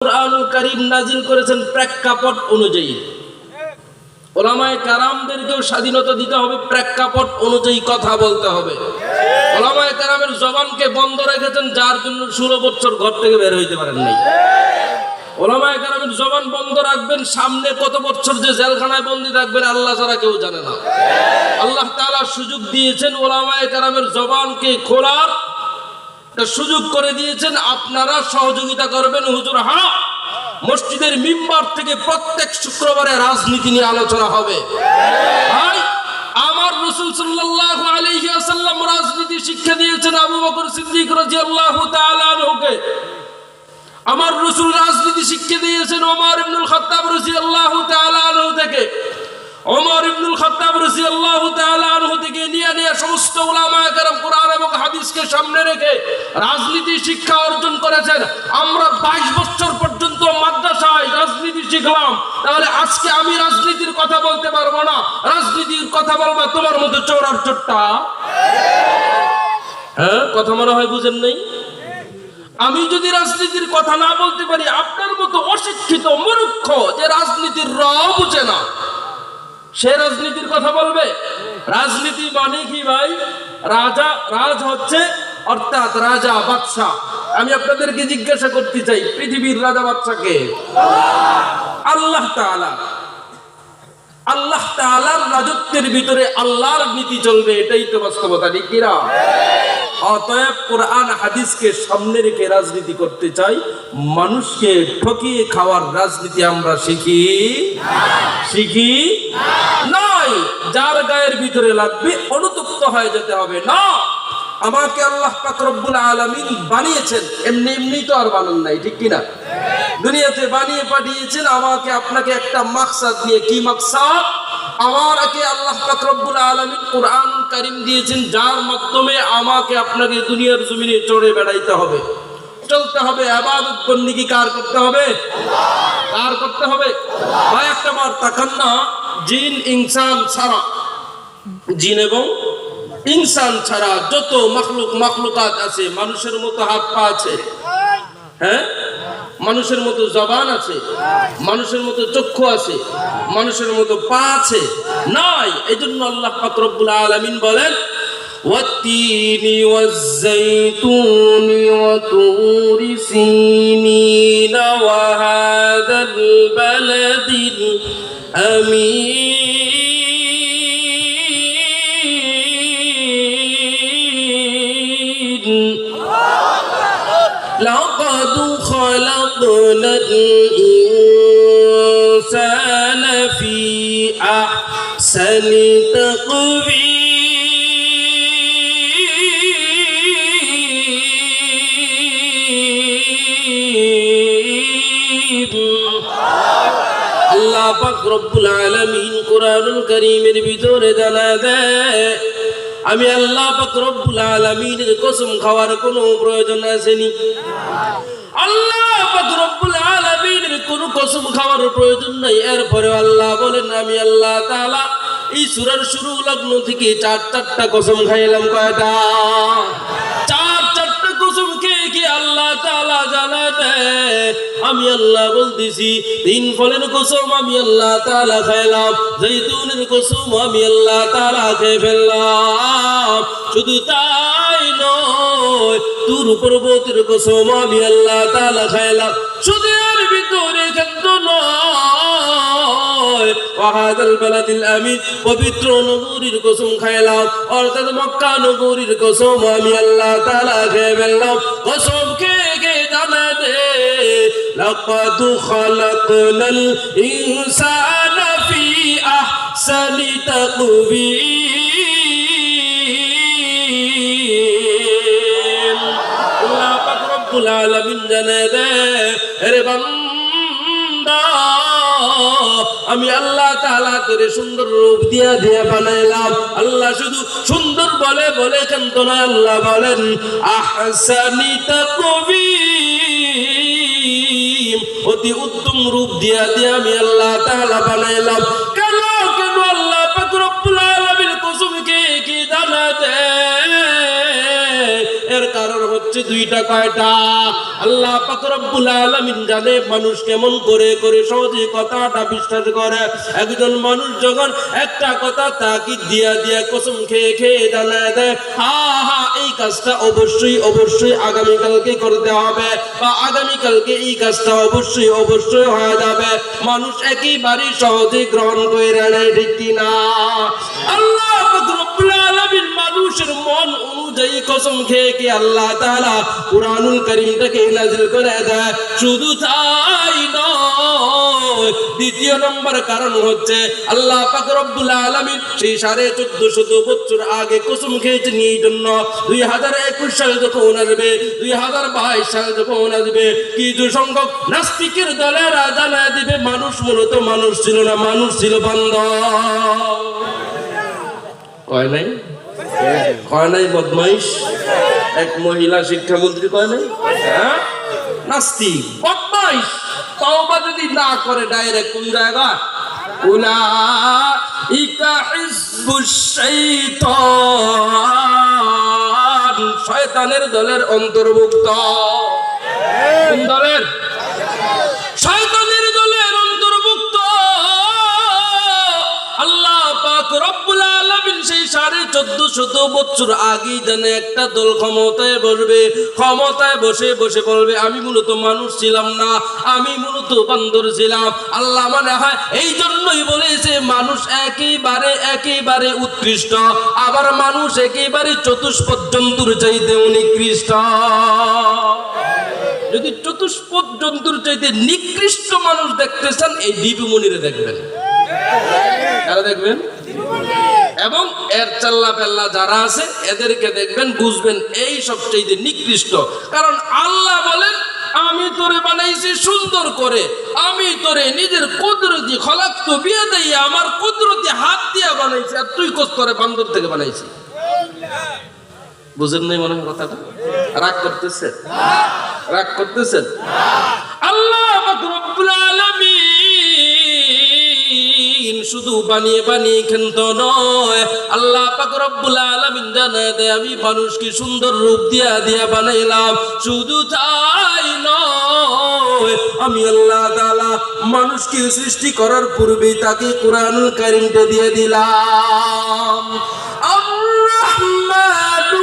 কুরআনুল কারীম নাজিল করেছেন প্রেক্ষাপট অনুযায়ী। ওলামায়ে কেরামদেরকেও স্বাধীনতা দিতে হবে, প্রেক্ষাপট অনুযায়ী কথা বলতে হবে। ওলামায়ে কেরামের জবানকে বন্ধ রেখেছেন, যার জন্য 16 বছর ঘর থেকে বের হইতে পারেন নাই। ওলামায়ে কেরামের জবান বন্ধ রাখবেন, সামনে কত বছর যে জেলখানায় বন্দী থাকবেন আল্লাহ ছাড়া কেউ জানে না। আল্লাহ তাআলা সুযোগ দিয়েছেন ওলামায়ে কেরামের জবানকে খোলার সুযোগ করে দিয়েছেন। আপনারা সহযোগিতা করবেন। হুজুর, হ্যাঁ, মসজিদের মিম্বার থেকে প্রত্যেক শুক্রবারে রাজনীতি নিয়ে আলোচনা হবে। আমার রাসূল সাল্লাল্লাহু আলাইহি ওয়াসাল্লাম রাজনীতি শিক্ষা দিয়েছেন আবু বকর সিদ্দিক রাদিয়াল্লাহু তাআলা আনহুকে। আমার রাসূল রাজনীতি শিক্ষা দিয়েছেন ওমর ইবনুল খাত্তাব রাদিয়াল্লাহু তাআলা আনহু থেকে। ওমর ইবনুল খাত্তাব রাদিয়াল্লাহু তাআলা আনহু থেকে নিয়ে সমস্ত উলামায়ে কেরাম কোরআন এবং হাদিসকে সামনে রেখে রাজনীতি শিক্ষা অর্জন করেছেন। আমরা 22 বছর পর্যন্ত মাদ্রাসায় রাজনীতি শিখলাম, তাহলে আজকে আমি রাজনীতির কথা বলতে পারবো না? রাজনীতির কথা বলবা তোমার মতো চোরার চোরটা? হ্যাঁ, কথা মনে হয় বুঝেন নাই। আমি যদি রাজনীতির কথা না বলতে পারি, আপনার মতো অশিক্ষিত মূর্খ যে রাজনীতির র বুঝে না, সে রাজনীতির কথা বলবে? রাজনীতি মানে কি ভাই? রাজ হচ্ছে অর্থাৎ রাজা বাদশা। আমি আপনাদেরকে জিজ্ঞাসা করতে চাই, পৃথিবীর রাজা বাদশা কে? আল্লাহ তাআলা। আল্লাহ তাআলার রাজত্বের ভিতরে আল্লাহর নীতি চলবে, এটাই তো বাস্তবতা, ঠিক কি না? অতএব কোরআন হাদিসকে সামনে রেখে রাজনীতি করতে চাই, মানুষকে ঠকিয়ে খাওয়ার রাজনীতি আমরা শিখি নয়। যার গায়ের ভিতরে লাগবে অনুতপ্ত হয়ে যেতে হবে না। আমাকে আল্লাহ পাক রব্বুল আলামিন বানিয়েছেন, এমনি এমনি তো আর বানান নাই, ঠিক কি না? দুনিয়াতে বানিয়ে পাঠিয়েছেন আমাকে আপনাকে একটা মাকসাদ দিয়ে। কি মাকসাদ? আমাকে আল্লাহ পাক রব্বুল আলামিন কোরআনুল কারীম দিয়েছেন, যার মাধ্যমে আমাকে আপনাকে দুনিয়ার জমিনে চড়ে বেড়াইতে হবে, চলতে হবে। ইবাদত বন্দেগী কার করতে হবে? কার করতে হবে? ভাই একটা বার তাকান না, জিন ইনসান ছাড়া, জিন এবং ইনসান ছাড়া যত মাখলুকাত আছে, মানুষের মতো হাত পা আছে, হ্যাঁ, মানুষের মতো জবান আছে, মানুষের মতো চক্ষু আছে, মানুষের মতো পা আছে, নাই। এজন্য আল্লাহ পাক রব্বুল আলামিন বলেন, ওয়াত-তিনি ওয়াজ-যাইতুনি ওয়া তুরি সিনিন ওয়া হাযাল বালাদিল আমিন লাকাদ خلقنا الإنسان في أحسن تقويم আল্লাহ পাক রব্বুল আলামিন কোরআনুল কারীমের ভিতরে জানা দেয়, আমি আল্লাহ পাক রব্বুল আলামিনের কসম খাওয়ার কোনো প্রয়োজন আসেনি। আল্লাহ পাক রব্বুল আলামিনের কোনো কসম খাওয়ার প্রয়োজন নাই। এরপরে আল্লাহ বলেন, আমি আল্লাহ তাআলা এই সূরার শুরু লগ্ন থেকে চারটা কসম খাইলাম। কয়টা? চারটা কসম খেয়ে কি আল্লাহ তাআলা জানা দেয়, আমি আল্লাহ বলতেছি, তিন ফলের কসম আমি আল্লাহ তাআলা খাইলাম, জৈতুনের কসম আমি আল্লাহ তাআলা খেয়ে ফেললাম। শুধু তাই নয়, তুর পর্বতের কসম আমি আল্লাহ তাআলা খাইলাম। শুধু এর ভিতরে কিন্তু নয়, ওয়াহাদাল বালাদিল আমিন, পবিত্র নগরীর কসম খাইলাম, অর্থাৎ মক্কা নগরীর কসম আমি আল্লাহ তাআলা খেয়ে ফেললাম। কসম খেয়ে জানা দে, লাকাদ খালাকনাল ইনসানা ফি আহসানি তাকওয়িম। আল্লাহ পাক রব্বুল আলামিন জানা দে, আরে বান্দা, আমি আল্লাহ তাআলা তোরে সুন্দর রূপ দিয়া বানাইলাম। আল্লাহ শুধু সুন্দর বলে কিন্তু না, আল্লাহ বলেন আহসানি তাকওয়িম, অতি উত্তম রূপ দিয়া আমি আল্লাহ তাআলা বানাইলাম। কেন আল্লাহ পাক রব্বুল আলামিন কসম কে কি জানা দেয়, এর কারণ হচ্ছে দুইটা। কয়টা? আল্লাহ পাক রব্বুল আলামিন জানে মানুষ কেমন করে করে সহজে কথাটা বিশ্বাস করে। একজন মানুষ যখন একটা কথা তাকিদ দিয়া দিয়া কসম খেয়ে খেয়ে জানায় দেয়, হ্যাঁ হ্যাঁ এই কাজটা অবশ্যই অবশ্যই আগামীকালকে করতে হবে, বা আগামীকালকে এই কাজটা অবশ্যই অবশ্যই হয়ে যাবে, মানুষ একেবারেই সহজে গ্রহণ করে নেয়, ঠিক কিনা? আল্লাহ পাক রব্বুল আলামিন মানুষের মন অনুযায়ী কসম খেয়ে খেয়ে আল্লাহ তাআলা কুরআনুল কারীমটাকে নাযিল করে দেয়। শুধু তাই নয়, দ্বিতীয় নম্বর কারণ হচ্ছে আল্লাহ পাক রব্বুল আলামিন সেই 1450 বছর আগে কসম খেয়েছেন এই জন্য 2021 সাল যখন আসবে, 2022 সাল যখন আসবে, কিছু সংখ্যক নাস্তিকের দলেরা জানায় দিবে মানুষ মূলত মানুষ ছিল না, মানুষ ছিল বান্দর। কয় নাই? কয় নাই বদমাইশ? এক মহিলা শিক্ষামন্ত্রী কয় নাই? হ্যাঁ, নাস্তিক বদমাইশ। তওবা যদি না করে ডাইরেক্ট কোন জায়গা? উলাইকা হিজবুশ শাইতান, শয়তানের দলের অন্তর্ভুক্ত। কোন দলের? শয়তানের দলের অন্তর্ভুক্ত। আল্লাহ পাক রব্বুল আলামিন সেই 1450 বছর আগেই জানে একটা দল ক্ষমতায় বসবে, ক্ষমতায় বসে বসে বলবে আমি মূলত মানুষ ছিলাম না, আমি মূলত বান্দর ছিলাম। আল্লাহ মনে হয় এই জন্যই বলেছে মানুষ একেবারে একেবারে উৎকৃষ্ট, আবার মানুষ একেবারে চতুষ্পদ জন্তুর চাইতে নিকৃষ্ট। যদি চতুষ্পদ জন্তুর চাইতে নিকৃষ্ট মানুষ দেখতে চান, এই ডিপু মনিরে দেখবেন। কারা দেখবেন? এবং এর চাল্লা পেল্লা যারা আছে এদেরকে দেখবেন, বুঝবেন এই সবচেয়ে নিকৃষ্ট। কারণ আল্লাহ বলেন আমি তোরে বানাইছি সুন্দর করে, আমি তোরে নিজের কুদরতি খলাকতু বিয়াদাই, আমার কুদরতি হাত দিয়া বানাইছি, আর তুই কোস করে বান্দর থেকে বানাইছি। বুঝেন নাই মনে হয় কথাটা? রাগ করতেছেন? রাগ করতেছেন? আল্লাহ রব্বুল আলামিন শুধু বানিয়ে বানিয়ে ক্ষান্ত নয়, আল্লাহ পাক রব্বুল আলামিন জানায় দেয় আমি মানুষকে সুন্দর রূপ দিয়া দিয়া বানাইলাম। শুধু তাই নয়, আমি আল্লাহ তাআলা মানুষকে সৃষ্টি করার পূর্বেই তাকে কুরআনুল কারীমটা দিয়ে দিলাম। আর-রাহমানু